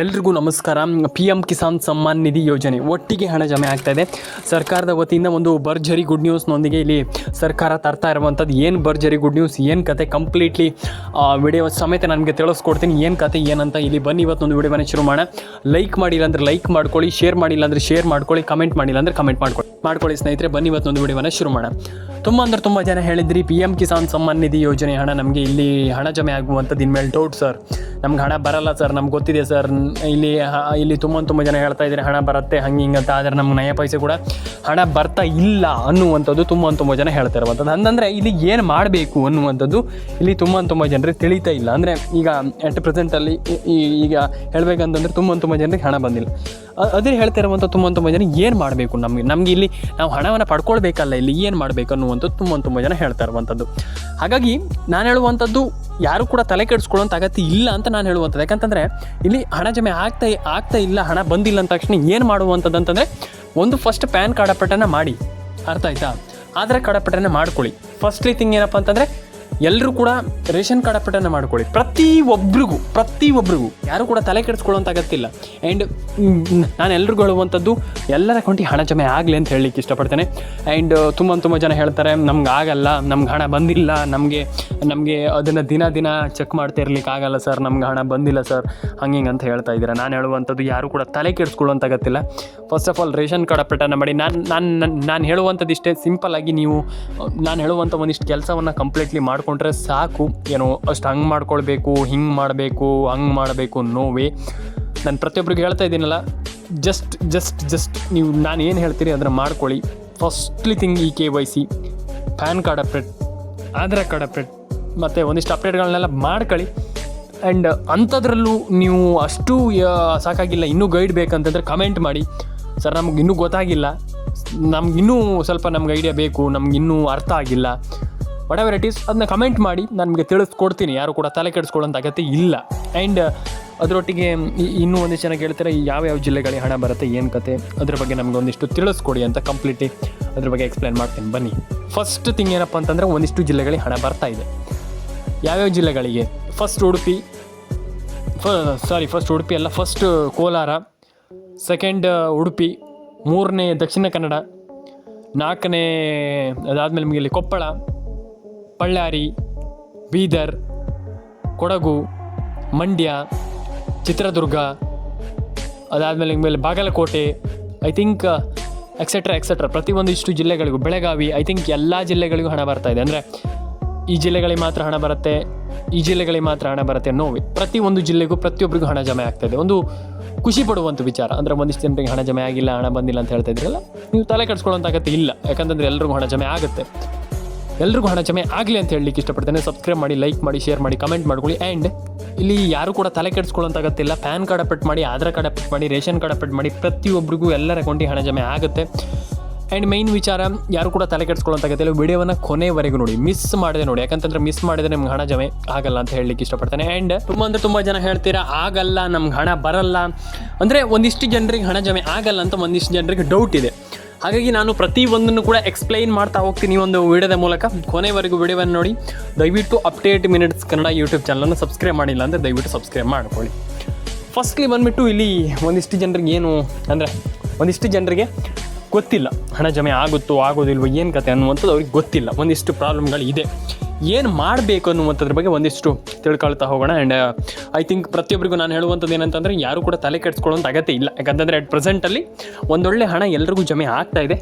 ಎಲ್ರಿಗೂ ನಮಸ್ಕಾರ. PM ಕಿಸಾನ್ ಸಮ್ಮಾನ್ ನಿಧಿ ಯೋಜನೆ ಒಟ್ಟಿಗೆ ಹಣ ಜಮೆ ಆಗ್ತಾ ಇದೆ. ಸರ್ಕಾರದ ವತಿಯಿಂದ ಒಂದು ಭರ್ಜರಿ ಗುಡ್ ನ್ಯೂಸ್ನೊಂದಿಗೆ ಇಲ್ಲಿ ಸರ್ಕಾರ ತರ್ತಾ ಇರುವಂಥದ್ದು ಏನು ಭರ್ಜರಿ ಗುಡ್ ನ್ಯೂಸ್, ಏನು ಕತೆ ಕಂಪ್ಲೀಟ್ಲಿ ವಿಡಿಯೋ ಸಮೇತ ನನಗೆ ತಿಳಿಸ್ಕೊಡ್ತೀನಿ. ಏನು ಕತೆ ಏನಂತ ಇಲ್ಲಿ ಬನ್ನಿ ಇವತ್ತೊಂದು ವಿಡಿಯೋನ ಶುರು ಮಾಡೋಣ. ಲೈಕ್ ಮಾಡಿಲ್ಲ ಅಂದರೆ ಲೈಕ್ ಮಾಡ್ಕೊಳ್ಳಿ, ಶೇರ್ ಮಾಡಿಲ್ಲ ಅಂದರೆ ಶೇರ್ ಮಾಡ್ಕೊಳ್ಳಿ, ಕಮೆಂಟ್ ಮಾಡಿಲ್ಲ ಅಂದರೆ ಕಮೆಂಟ್ ಮಾಡ್ಕೊಳ್ಳಿ ಸ್ನೇಹಿತರೆ. ಬನ್ನಿ ಇವತ್ತೊಂದು ವಿಡಿಯೋನ ಶುರು ಮಾಡೋಣ. ತುಂಬ ಜನ ಹೇಳಿದ್ರಿ PM ಕಿಸಾನ್ ಸಮ್ಮಾನ್ ನಿಧಿ ಯೋಜನೆ ಹಣ ನಮಗೆ ಇಲ್ಲಿ ಹಣ ಜಮೆ ಆಗುವಂಥದ್ದು ಇನ್ಮೇಲೆ ಡೌಟ್ ಸರ್, ನಮ್ಗೆ ಹಣ ಬರಲ್ಲ ಸರ್, ನಮ್ಗೆ ಗೊತ್ತಿದೆ ಸರ್. ಇಲ್ಲಿ ತುಂಬ ಜನ ಹೇಳ್ತಾ ಇದ್ದಾರೆ ಹಣ ಬರುತ್ತೆ ಹಂಗೆ ಅಂತ, ಆದರೆ ನಮ್ಗೆ ನಯ ಪೈಸೆ ಕೂಡ ಹಣ ಬರ್ತಾ ಇಲ್ಲ ಅನ್ನುವಂಥದ್ದು ತುಂಬ ಜನ ಹೇಳ್ತಾ ಇರುವಂಥದ್ದು. ಹಂಗಂದರೆ ಇಲ್ಲಿ ಏನು ಮಾಡಬೇಕು ಅನ್ನುವಂಥದ್ದು ಇಲ್ಲಿ ತುಂಬ ಜನರಿಗೆ ತಿಳಿತಾ ಇಲ್ಲ. ಅಂದರೆ ಈಗ ಅಟ್ ಪ್ರೆಸೆಂಟಲ್ಲಿ ಈಗ ಹೇಳಬೇಕಂತಂದರೆ ತುಂಬ ಜನರಿಗೆ ಹಣ ಬಂದಿಲ್ಲ. ಅದೇ ಹೇಳ್ತಾ ಇರುವಂಥ ತುಂಬ ಜನ ಏನು ಮಾಡಬೇಕು, ನಮಗೆ ಇಲ್ಲಿ ನಾವು ಹಣವನ್ನು ಪಡ್ಕೊಳ್ಬೇಕಲ್ಲ, ಇಲ್ಲಿ ಏನು ಮಾಡಬೇಕು ಅನ್ನುವಂಥದ್ದು ತುಂಬ ಜನ ಹೇಳ್ತಾ ಇರುವಂಥದ್ದು. ಹಾಗಾಗಿ ನಾನು ಹೇಳುವಂಥದ್ದು ಯಾರು ಕೂಡ ತಲೆ ಕೆಡಿಸ್ಕೊಳ್ಳೋಂಥ ಅಗತ್ಯ ಇಲ್ಲ ಅಂತ ನಾನು ಹೇಳುವಂಥದ್ದು. ಯಾಕಂತಂದರೆ ಇಲ್ಲಿ ಹಣ ಜಮೆ ಆಗ್ತಾ ಇಲ್ಲ, ಹಣ ಬಂದಿಲ್ಲ ಅಂದ ತಕ್ಷಣ ಏನು ಮಾಡುವಂಥದ್ದು ಅಂತಂದರೆ, ಒಂದು ಫಸ್ಟ್ ಪ್ಯಾನ್ ಕಾರ್ಡ್ ಅಪ್ಡೇಟನ್ನು ಮಾಡಿ, ಅರ್ಥ ಆಯ್ತಾ, ಆಧಾರ್ ಕಾರ್ಡ್ ಅಪ್ಡೇಟನ್ನು ಮಾಡ್ಕೊಳ್ಳಿ. ಫಸ್ಟ್ಲಿ ಥಿಂಗ್ ಏನಪ್ಪ ಅಂತಂದರೆ ಎಲ್ಲರೂ ಕೂಡ ರೇಷನ್ ಕಾರ್ಡ್ ಅಪ್ಡೇಟನ್ನು ಮಾಡ್ಕೊಳ್ಳಿ. ಪ್ರತಿಯೊಬ್ಬರಿಗೂ ಯಾರು ಕೂಡ ತಲೆ ಕೆಡಿಸ್ಕೊಳ್ಳೋಂಥ ಅಗತ್ಯ. ಆ್ಯಂಡ್ ನಾನು ಎಲ್ರಿಗೂ ಹೇಳುವಂಥದ್ದು ಎಲ್ಲರ ಅಕೌಂಟಿಗೆ ಹಣ ಜಮೆ ಆಗಲಿ ಅಂತ ಹೇಳಲಿಕ್ಕೆ ಇಷ್ಟಪಡ್ತೇನೆ. ಆ್ಯಂಡ್ ತುಂಬ ಜನ ಹೇಳ್ತಾರೆ ನಮ್ಗೆ ಆಗಲ್ಲ, ನಮ್ಗೆ ಹಣ ಬಂದಿಲ್ಲ, ನಮಗೆ ಅದನ್ನು ದಿನ ಚೆಕ್ ಮಾಡ್ತಾ ಇರ್ಲಿಕ್ಕೆ ಆಗಲ್ಲ ಸರ್, ನಮ್ಗೆ ಹಣ ಬಂದಿಲ್ಲ ಸರ್, ಹಂಗೆ ಅಂತ ಹೇಳ್ತಾ ಇದ್ದೀರಾ. ನಾನು ಹೇಳುವಂಥದ್ದು ಯಾರು ಕೂಡ ತಲೆ ಕೆಡಿಸ್ಕೊಳ್ಳೋಂಥ ಅಗತ್ಯ. First of all ration card ಅಪ್ಡೇಟನ್ನು ಮಾಡಿ. ನಾನು ಹೇಳುವಂಥದ್ದು ಇಷ್ಟೇ ಸಿಂಪಲ್ಲಾಗಿ, ನೀವು ನಾನು ಹೇಳುವಂಥ ಒಂದಿಷ್ಟು ಕೆಲಸವನ್ನು ಕಂಪ್ಲೀಟ್ಲಿ ಮಾಡ್ಕೊಂಡ್ರೆ ಸಾಕು. ಏನೋ ಅಷ್ಟು ಹಂಗೆ ಮಾಡ್ಕೊಳ್ಬೇಕು, ಹಿಂಗೆ ಮಾಡಬೇಕು ನೋ ವೇ. ನಾನು ಪ್ರತಿಯೊಬ್ಬರಿಗೆ ಹೇಳ್ತಾ ಇದ್ದೀನಲ್ಲ, ಜಸ್ಟ್ ನೀವು ನಾನು ಏನು ಹೇಳ್ತೀರಿ ಅದನ್ನು ಮಾಡ್ಕೊಳ್ಳಿ. ಫಸ್ಟ್ಲಿ ಥಿಂಗ್ ಈ KYC, PAN card update, Aadhaar card update ಮತ್ತು ಒಂದಿಷ್ಟು ಅಪ್ಡೇಟ್ಗಳನ್ನೆಲ್ಲ ಮಾಡ್ಕೊಳ್ಳಿ. ಆ್ಯಂಡ್ ಅಂಥದ್ರಲ್ಲೂ ನೀವು ಅಷ್ಟು ಸಾಕಾಗಿಲ್ಲ, ಇನ್ನೂ ಗೈಡ್ ಬೇಕಂತಂದರೆ ಕಮೆಂಟ್ ಮಾಡಿ. ಸರ್ ನಮ್ಗೆ ಇನ್ನೂ ಗೊತ್ತಾಗಿಲ್ಲ, ನಮ್ಗಿನ್ನೂ ಸ್ವಲ್ಪ ನಮ್ಗೆ ಐಡಿಯಾ ಬೇಕು, ನಮಗಿನ್ನೂ ಅರ್ಥ ಆಗಿಲ್ಲ, ವಾಟ್ ಎವರ್ ಇಟ್ ಈಸ್, ಅದನ್ನ ಕಮೆಂಟ್ ಮಾಡಿ, ನಾನು ನಿಮಗೆ ತಿಳಿಸ್ಕೊಡ್ತೀನಿ. ಯಾರು ಕೂಡ ತಲೆ ಕೆಡಿಸ್ಕೊಳ್ಳೋಂಥ ಅಗತ್ಯ ಇಲ್ಲ. ಆ್ಯಂಡ್ ಅದರೊಟ್ಟಿಗೆ ಇನ್ನೂ ಒಂದಿಷ್ಟು ಜನ ಕೇಳ್ತಾರೆ ಯಾವ ಜಿಲ್ಲೆಗಳಿಗೆ ಹಣ ಬರುತ್ತೆ, ಏನು ಕತೆ, ಅದ್ರ ಬಗ್ಗೆ ನಮ್ಗೆ ಒಂದಿಷ್ಟು ತಿಳಿಸ್ಕೊಡಿ ಅಂತ ಕಂಪ್ಲೀಟ್ಲಿ ಅದ್ರ ಬಗ್ಗೆ ಎಕ್ಸ್ಪ್ಲೇನ್ ಮಾಡ್ತೀನಿ ಬನ್ನಿ. ಫಸ್ಟ್ ಥಿಂಗ್ ಏನಪ್ಪ ಅಂತಂದರೆ ಒಂದಿಷ್ಟು ಜಿಲ್ಲೆಗಳಿಗೆ ಹಣ ಬರ್ತಾ ಇದೆ. ಯಾವ್ಯಾವ ಜಿಲ್ಲೆಗಳಿಗೆ? ಫಸ್ಟ್ ಉಡುಪಿ ಅಲ್ಲ, ಫಸ್ಟ್ ಕೋಲಾರ, ಸೆಕೆಂಡ್ ಉಡುಪಿ, ಮೂರನೇ ದಕ್ಷಿಣ ಕನ್ನಡ, ನಾಲ್ಕನೇ ಅದಾದಮೇಲೆ ನಿಮಗೆ ಇಲ್ಲಿ ಕೊಪ್ಪಳ, ಬಳ್ಳಾರಿ, ಬೀದರ್, ಕೊಡಗು, ಮಂಡ್ಯ, ಚಿತ್ರದುರ್ಗ, ಅದಾದಮೇಲೆ ನಿಮಗೆ ಬಾಗಲಕೋಟೆ, ಐ ಥಿಂಕ್ ಎಕ್ಸೆಟ್ರಾ ಪ್ರತಿಯೊಂದಿಷ್ಟು ಜಿಲ್ಲೆಗಳಿಗೂ, ಬೆಳಗಾವಿ, ಐ ಥಿಂಕ್ ಎಲ್ಲ ಜಿಲ್ಲೆಗಳಿಗೂ ಹಣ ಬರ್ತಾ ಇದೆ. ಅಂದರೆ ಈ ಜಿಲ್ಲೆಗಳಿಗೆ ಮಾತ್ರ ಹಣ ಬರುತ್ತೆ, ಈ ಜಿಲ್ಲೆಗಳಿಗೆ ಮಾತ್ರ ಹಣ ಬರುತ್ತೆ ನೋವೇ. ಪ್ರತಿಯೊಂದು ಜಿಲ್ಲೆಗೂ ಪ್ರತಿಯೊಬ್ಬರಿಗೂ ಹಣ ಜಮೆ ಆಗ್ತಾಯಿದೆ. ಒಂದು ಖುಷಿ ಪಡುವಂಥ ವಿಚಾರ. ಅಂದರೆ ಒಂದಿಷ್ಟು ಜನರಿಗೆ ಹಣ ಜಮೆ ಆಗಿಲ್ಲ, ಹಣ ಬಂದಿಲ್ಲ ಅಂತ ಹೇಳ್ತಾ ಇದ್ರಲ್ಲ, ನೀವು ತಲೆ ಕೆಡಿಸ್ಕೊಳ್ಳೋಂಥ ಅಗತ್ಯ ಇಲ್ಲ. ಯಾಕಂತಂದರೆ ಎಲ್ರಿಗೂ ಹಣ ಜಮೆ ಆಗುತ್ತೆ. ಎಲ್ರಿಗೂ ಹಣ ಜಮೆ ಆಗಲಿ ಅಂತ ಹೇಳಲಿಕ್ಕೆ ಇಷ್ಟಪಡ್ತೇನೆ. ಸಬ್ಸ್ಕ್ರೈಬ್ ಮಾಡಿ, ಲೈಕ್ ಮಾಡಿ, ಶೇರ್ ಮಾಡಿ, ಕಮೆಂಟ್ ಮಾಡ್ಕೊಳ್ಳಿ. ಆ್ಯಂಡ್ ಇಲ್ಲಿ ಯಾರು ಕೂಡ ತಲೆ ಕೆಡಿಸ್ಕೊಳ್ಳೋಂಥ ಅಗತ್ಯ ಇಲ್ಲ. ಪ್ಯಾನ್ ಕಾರ್ಡ್ ಅಪ್ಡೇಟ್ ಮಾಡಿ, ಆಧಾರ್ ಕಾರ್ಡ್ ಅಪ್ಡೇಟ್ ಮಾಡಿ, ರೇಷನ್ ಕಾರ್ಡ್ ಅಪ್ಡೇಟ್ ಮಾಡಿ, ಪ್ರತಿಯೊಬ್ಬರಿಗೂ ಎಲ್ಲರ ಅಕೌಂಟಿಗೆ ಹಣ ಜಮೆ ಆಗುತ್ತೆ. ಆ್ಯಂಡ್ ಮೈನ್ ವಿಚಾರ, ಯಾರು ಕೂಡ ತಲೆ ಕೆಡಿಸ್ಕೊಳ್ಳೋಂಥ ಅಗತ್ಯ ಇಲ್ಲ. ವಿಡಿಯೋವನ್ನು ಕೊನೆವರೆಗೂ ನೋಡಿ, ಮಿಸ್ ಮಾಡಿದೆ ನೋಡಿ. ಯಾಕಂತಂದರೆ ಮಿಸ್ ಮಾಡಿದರೆ ನಿಮ್ಗೆ ಹಣ ಜಮೆ ಆಗಲ್ಲ ಅಂತ ಹೇಳಲಿಕ್ಕೆ ಇಷ್ಟಪಡ್ತೇನೆ. ಆ್ಯಂಡ್ ತುಂಬ ಜನ ಹೇಳ್ತೀರಾ ಆಗಲ್ಲ, ನಮ್ಗೆ ಹಣ ಬರಲ್ಲ ಅಂದರೆ, ಒಂದಿಷ್ಟು ಜನರಿಗೆ ಹಣ ಜಮೆ ಆಗಲ್ಲ ಅಂತ ಒಂದಿಷ್ಟು ಜನರಿಗೆ ಡೌಟ್ ಇದೆ. ಹಾಗಾಗಿ ನಾನು ಪ್ರತಿಯೊಂದನ್ನು ಕೂಡ ಎಕ್ಸ್ಪ್ಲೈನ್ ಮಾಡ್ತಾ ಹೋಗ್ತೀನಿ ಒಂದು ವಿಡಿಯೋದ ಮೂಲಕ. ಕೊನೆವರೆಗೂ ವಿಡಿಯೋವನ್ನು ನೋಡಿ. ದಯವಿಟ್ಟು ಅಪ್ಡೇಟ್ ಮಿನಿಟ್ಸ್ ಕನ್ನಡ ಯೂಟ್ಯೂಬ್ ಚಾನಲನ್ನು ಸಬ್ಸ್ಕ್ರೈಬ್ ಮಾಡಿಲ್ಲ ಅಂದರೆ ದಯವಿಟ್ಟು ಸಬ್ಸ್ಕ್ರೈಬ್ ಮಾಡ್ಕೊಳ್ಳಿ. ಫಸ್ಟ್ಲಿ ಬಂದುಬಿಟ್ಟು ಇಲ್ಲಿ ಒಂದಿಷ್ಟು ಜನರಿಗೆ ಏನು ಅಂದರೆ, ಒಂದಿಷ್ಟು ಜನರಿಗೆ ಗೊತ್ತಿಲ್ಲ ಹಣ ಜಮೆ ಆಗೋದಿಲ್ವೋ, ಏನು ಕತೆ ಅನ್ನುವಂಥದ್ದು ಅವ್ರಿಗೆ ಗೊತ್ತಿಲ್ಲ. ಒಂದಿಷ್ಟು ಪ್ರಾಬ್ಲಮ್ಗಳು ಇದೆ, ಏನು ಮಾಡಬೇಕು ಅನ್ನುವಂಥದ್ರ ಬಗ್ಗೆ ಒಂದಿಷ್ಟು ತಿಳ್ಕೊಳ್ತಾ ಹೋಗೋಣ. ಆ್ಯಂಡ್ ಐ ಥಿಂಕ್ ಪ್ರತಿಯೊಬ್ಬರಿಗೂ ನಾನು ಹೇಳುವಂಥದ್ದು ಏನಂತಂದರೆ, ಯಾರು ಕೂಡ ತಲೆ ಕೆಡಿಸ್ಕೊಳ್ಳೋಂಥ ಅಗತ್ಯ ಇಲ್ಲ. ಯಾಕಂತಂದರೆ ಅಟ್ ಪ್ರೆಸೆಂಟಲ್ಲಿ ಒಂದೊಳ್ಳೆ ಹಣ ಎಲ್ರಿಗೂ ಜಮೆ ಆಗ್ತಾ ಇದೆ.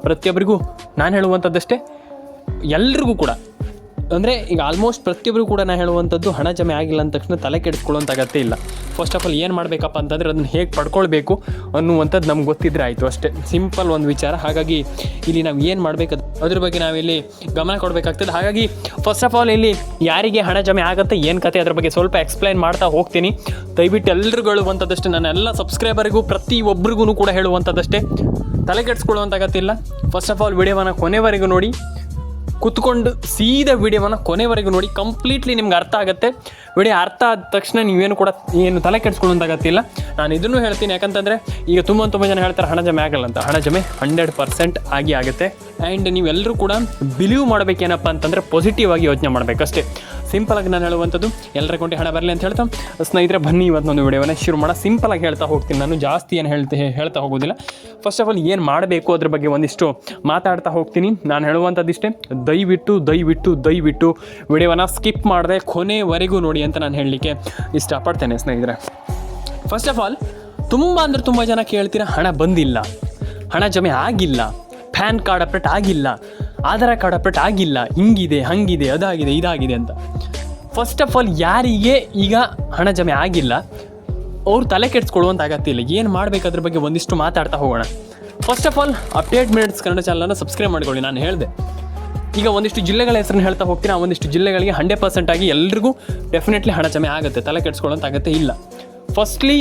ಪ್ರತಿಯೊಬ್ಬರಿಗೂ ನಾನು ಹೇಳುವಂಥದ್ದಷ್ಟೇ, ಎಲ್ರಿಗೂ ಕೂಡ ಅಂದರೆ ಈಗ ಆಲ್ಮೋಸ್ಟ್ ಪ್ರತಿಯೊಬ್ಬರು ಕೂಡ ನಾನು ಹೇಳುವಂಥದ್ದು ಹಣ ಜಮೆ ಆಗಿಲ್ಲ ಅಂದ ತಕ್ಷಣ ತಲೆ ಕೆಡಿಸ್ಕೊಳ್ಳೋಂಥ ಅಗತ್ಯ ಇಲ್ಲ. ಫಸ್ಟ್ ಆಫ್ ಆಲ್ ಏನು ಮಾಡಬೇಕಪ್ಪ ಅಂತಂದರೆ, ಅದನ್ನು ಹೇಗೆ ಪಡ್ಕೊಳ್ಬೇಕು ಅನ್ನುವಂಥದ್ದು ನಮ್ಗೆ ಗೊತ್ತಿದ್ರೆ ಆಯಿತು, ಅಷ್ಟೇ ಸಿಂಪಲ್ ಒಂದು ವಿಚಾರ. ಹಾಗಾಗಿ ಇಲ್ಲಿ ನಾವು ಏನು ಮಾಡಬೇಕು ಅದ್ರ ಬಗ್ಗೆ ನಾವಿಲ್ಲಿ ಗಮನ ಕೊಡಬೇಕಾಗ್ತದೆ. ಹಾಗಾಗಿ ಫಸ್ಟ್ ಆಫ್ ಆಲ್ ಇಲ್ಲಿ ಯಾರಿಗೆ ಹಣ ಜಮೆ ಆಗುತ್ತೆ, ಏನು ಕತೆ, ಅದ್ರ ಬಗ್ಗೆ ಸ್ವಲ್ಪ ಎಕ್ಸ್ಪ್ಲೈನ್ ಮಾಡ್ತಾ ಹೋಗ್ತೀನಿ. ದಯವಿಟ್ಟು ಎಲ್ರಿಗೂ ಹೇಳುವಂಥದ್ದಷ್ಟೇ, ನನ್ನೆಲ್ಲ ಸಬ್ಸ್ಕ್ರೈಬರಿಗೂ ಪ್ರತಿಯೊಬ್ಬರಿಗೂ ಕೂಡ ಹೇಳುವಂಥದ್ದಷ್ಟೇ, ತಲೆ ಕೆಡಿಸ್ಕೊಳ್ಳುವಂಥ ಅಗತ್ಯ ಇಲ್ಲ. ಫಸ್ಟ್ ಆಫ್ ಆಲ್ ವಿಡಿಯೋವನ್ನು ಕೊನೆವರೆಗೂ ನೋಡಿ, ಕುತ್ಕೊಂಡು ಸೀದಾ ವಿಡಿಯೋವನ್ನು ಕೊನೆವರೆಗೂ ನೋಡಿ. ಕಂಪ್ಲೀಟ್ಲಿ ನಿಮ್ಗೆ ಅರ್ಥ ಆಗುತ್ತೆ. ವಿಡಿಯೋ ಅರ್ಥ ಆದ ತಕ್ಷಣ ನೀವೇನು ಕೂಡ ಏನು ತಲೆ ಕೆಡಿಸ್ಕೊಳ್ಳೋಂಥ ಅಗತ್ಯ ಇಲ್ಲ. ನಾನು ಇದನ್ನು ಹೇಳ್ತೀನಿ, ಯಾಕಂತಂದರೆ ಈಗ ತುಂಬ ಜನ ಹೇಳ್ತಾರೆ ಹಣ ಜಮೆ ಆಗಲ್ಲ ಅಂತ. ಹಣ ಜಮೆ 100% ಆಗುತ್ತೆ. ಆ್ಯಂಡ್ ನೀವೆಲ್ಲರೂ ಕೂಡ ಬಿಲೀವ್ ಮಾಡಬೇಕೇನಪ್ಪ ಅಂತಂದರೆ, ಪಾಸಿಟಿವ್ ಆಗಿ ಯೋಚನೆ ಮಾಡಬೇಕಷ್ಟೇ. ಸಿಂಪಲಾಗಿ ನಾನು ಹೇಳುವಂಥದ್ದು ಎಲ್ಲರ ಅಕೌಂಟಿಗೆ ಹಣ ಬರಲಿ ಅಂತ ಹೇಳ್ತಾ ಸ್ನೇಹಿತರೆ ಬನ್ನಿ ಇವತ್ತೊಂದು ವಿಡಿಯೋನ ಶುರು ಮಾಡೋಣ. ಸಿಂಪಲಾಗಿ ಹೇಳ್ತಾ ಹೋಗ್ತೀನಿ, ನಾನು ಜಾಸ್ತಿ ಏನು ಹೇಳ್ತಾ ಹೋಗೋದಿಲ್ಲ. ಫಸ್ಟ್ ಆಫ್ ಆಲ್ ಏನು ಮಾಡಬೇಕು ಅದ್ರ ಬಗ್ಗೆ ಒಂದಿಷ್ಟು ಮಾತಾಡ್ತಾ ಹೋಗ್ತೀನಿ. ನಾನು ಹೇಳುವಂಥದ್ದಿಷ್ಟೇ, ದಯವಿಟ್ಟು ವಿಡಿಯೋನ ಸ್ಕಿಪ್ ಮಾಡದೆ ಕೊನೆವರೆಗೂ ನೋಡಿ ಅಂತ ನಾನು ಹೇಳಲಿಕ್ಕೆ ಇಷ್ಟಪಡ್ತೇನೆ ಸ್ನೇಹಿತರೆ. ಫಸ್ಟ್ ಆಫ್ ಆಲ್ ತುಂಬ ಜನ ಕೇಳ್ತೀರಾ, ಹಣ ಬಂದಿಲ್ಲ, ಹಣ ಜಮೆ ಆಗಿಲ್ಲ, ಪ್ಯಾನ್ ಕಾರ್ಡ್ ಅಪ್ಡೇಟ್ ಆಗಿಲ್ಲ, ಆಧಾರ್ ಕಾರ್ಡ್ ಅಪ್ಡೇಟ್ ಆಗಿಲ್ಲ, ಹಿಂಗಿದೆ ಹಂಗಿದೆ ಅದಾಗಿದೆ ಇದಾಗಿದೆ ಅಂತ. ಫಸ್ಟ್ ಆಫ್ ಆಲ್ ಯಾರಿಗೆ ಈಗ ಹಣ ಜಮೆ ಆಗಿಲ್ಲ ಅವ್ರು ತಲೆ ಕೆಡಿಸ್ಕೊಳ್ಳುವಂಥ ಅಗತ್ಯ ಇಲ್ಲ. ಏನು ಮಾಡಬೇಕಾದ್ರ ಬಗ್ಗೆ ಒಂದಿಷ್ಟು ಮಾತಾಡ್ತಾ ಹೋಗೋಣ. First of all update minutes Kannada ಚಾನಲನ್ನು ಸಬ್ಸ್ಕ್ರೈಬ್ ಮಾಡ್ಕೊಳ್ಳಿ. ನಾನು ಹೇಳಿದೆ ಈಗ ಒಂದಿಷ್ಟು ಜಿಲ್ಲೆಗಳ ಹೆಸರನ್ನು ಹೇಳ್ತಾ ಹೋಗ್ತೀನಿ. ಆ ಒಂದಿಷ್ಟು ಜಿಲ್ಲೆಗಳಿಗೆ 100% ಆಗಿ ಎಲ್ರಿಗೂ ಡೆಫಿನೆಟ್ಲಿ ಹಣ ಜಮೆ ಆಗುತ್ತೆ, ತಲೆ ಕೆಡಿಸ್ಕೊಳ್ಳೋಂಥ ಅಗತ್ಯ ಇಲ್ಲ. ಫಸ್ಟ್ಲಿ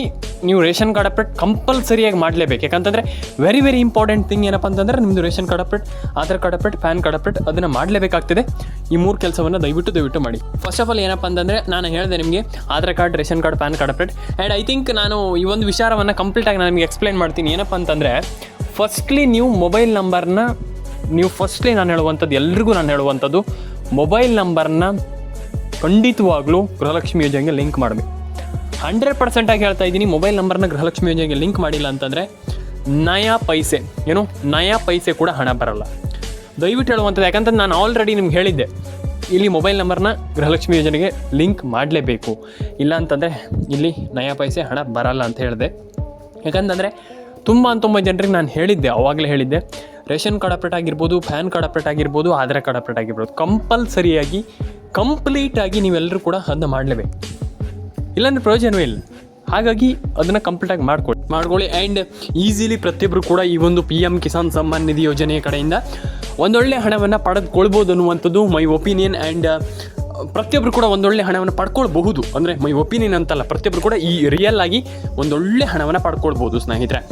ನೀವು ರೇಷನ್ ಕಾರ್ಡ್ ಅಪ್ಡೇಟ್ ಕಂಪಲ್ಸರಿಯಾಗಿ ಮಾಡಲೇಬೇಕು. ಯಾಕಂತಂದರೆ ವೆರಿ ಇಂಪಾರ್ಟೆಂಟ್ ಥಿಂಗ್ ಏನಪ್ಪ ಅಂತಂದರೆ ನಿಮ್ಮದು ration card update, Aadhaar card update, PAN card update ಅದನ್ನು ಮಾಡಲೇಬೇಕಾಗ್ತದೆ. ಈ 3 ಕೆಲಸವನ್ನು ದಯವಿಟ್ಟು ಮಾಡಿ. ಫಸ್ಟ್ ಆಫ್ ಆಲ್ ಏನಪ್ಪ ಅಂತಂದರೆ ನಾನು ಹೇಳಿದೆ ನಿಮಗೆ Aadhaar card, ration card, PAN card update. And I think ನಾನು ಈ ಒಂದು ವಿಚಾರವನ್ನು ಕಂಪ್ಲೀಟಾಗಿ ನಾನು ನಿಮಗೆ ಎಕ್ಸ್ಪ್ಲೈನ್ ಮಾಡ್ತೀನಿ. ಏನಪ್ಪ ಅಂತಂದರೆ ಫಸ್ಟ್ಲಿ ನೀವು ಮೊಬೈಲ್ ನಂಬರ್ನ ನಾನು ಹೇಳುವಂಥದ್ದು ಎಲ್ರಿಗೂ ನಾನು ಹೇಳುವಂಥದ್ದು ಮೊಬೈಲ್ ನಂಬರ್ನ ಖಂಡಿತವಾಗ್ಲೂ ಗೃಹಲಕ್ಷ್ಮಿ ಯೋಜನೆಗೆ ಲಿಂಕ್ ಮಾಡಬೇಕು. 100% ಆಗಿ ಹೇಳ್ತಾ ಇದ್ದೀನಿ, ಮೊಬೈಲ್ ನಂಬರ್ನ ಗೃಹಲಕ್ಷ್ಮಿ ಯೋಜನೆಗೆ ಲಿಂಕ್ ಮಾಡಿಲ್ಲ ಅಂತಂದರೆ ನಯಾ ಪೈಸೆ ಕೂಡ ಹಣ ಬರಲ್ಲ. ದಯವಿಟ್ಟು ಹೇಳುವಂಥದ್ದು, ಯಾಕಂತಂದ್ರೆ ನಾನು ಆಲ್ರೆಡಿ ನಿಮ್ಗೆ ಹೇಳಿದ್ದೆ, ಇಲ್ಲಿ ಮೊಬೈಲ್ ನಂಬರ್ನ ಗೃಹಲಕ್ಷ್ಮಿ ಯೋಜನೆಗೆ ಲಿಂಕ್ ಮಾಡಲೇಬೇಕು, ಇಲ್ಲ ಅಂತಂದರೆ ಇಲ್ಲಿ ನಯಾ ಪೈಸೆ ಹಣ ಬರಲ್ಲ ಅಂತ ಹೇಳಿದೆ. ಯಾಕಂತಂದರೆ ತುಂಬ ಜನರಿಗೆ ನಾನು ಹೇಳಿದ್ದೆ, ಆವಾಗಲೇ ಹೇಳಿದ್ದೆ, ರೇಷನ್ ಕಾರ್ಡ್ ಅಪ್ಡೇಟ್ ಆಗಿರ್ಬೋದು, ಪ್ಯಾನ್ ಕಾರ್ಡ್ ಅಪ್ಡೇಟ್ ಆಗಿರ್ಬೋದು, ಆಧಾರ್ ಕಾರ್ಡ್ ಅಪ್ಡೇಟ್ ಆಗಿರ್ಬೋದು, ಕಂಪಲ್ಸರಿಯಾಗಿ ಕಂಪ್ಲೀಟಾಗಿ ನೀವೆಲ್ಲರೂ ಕೂಡ ಅದನ್ನ ಮಾಡಲೇಬೇಕು, ಇಲ್ಲಾಂದರೆ ಪ್ರಯೋಜನವೇ ಇಲ್ಲ. ಹಾಗಾಗಿ ಅದನ್ನು ಕಂಪ್ಲೀಟಾಗಿ ಮಾಡ್ಕೊಳ್ಳಿ. ಆ್ಯಂಡ್ ಈಸಿಲಿ ಪ್ರತಿಯೊಬ್ಬರು ಕೂಡ ಈ ಒಂದು PM ಕಿಸಾನ್ ಸಮ್ಮಾನ್ ನಿಧಿ ಯೋಜನೆಯ ಕಡೆಯಿಂದ ಒಂದೊಳ್ಳೆ ಹಣವನ್ನು ಪಡೆದುಕೊಳ್ಬೋದು ಅನ್ನುವಂಥದ್ದು ಮೈ ಒಪಿನಿಯನ್. ಆ್ಯಂಡ್ ಪ್ರತಿಯೊಬ್ಬರು ಕೂಡ ಒಂದೊಳ್ಳೆ ಹಣವನ್ನು ಪಡ್ಕೊಳ್ಬಹುದು, ಅಂದರೆ ಮೈ ಒಪಿನಿಯನ್ ಅಂತಲ್ಲ, ಪ್ರತಿಯೊಬ್ಬರು ಕೂಡ ಈ ರಿಯಲ್ ಆಗಿ ಒಂದೊಳ್ಳೆ ಹಣವನ್ನು ಪಡ್ಕೊಳ್ಬೋದು ಸ್ನೇಹಿತರೆ.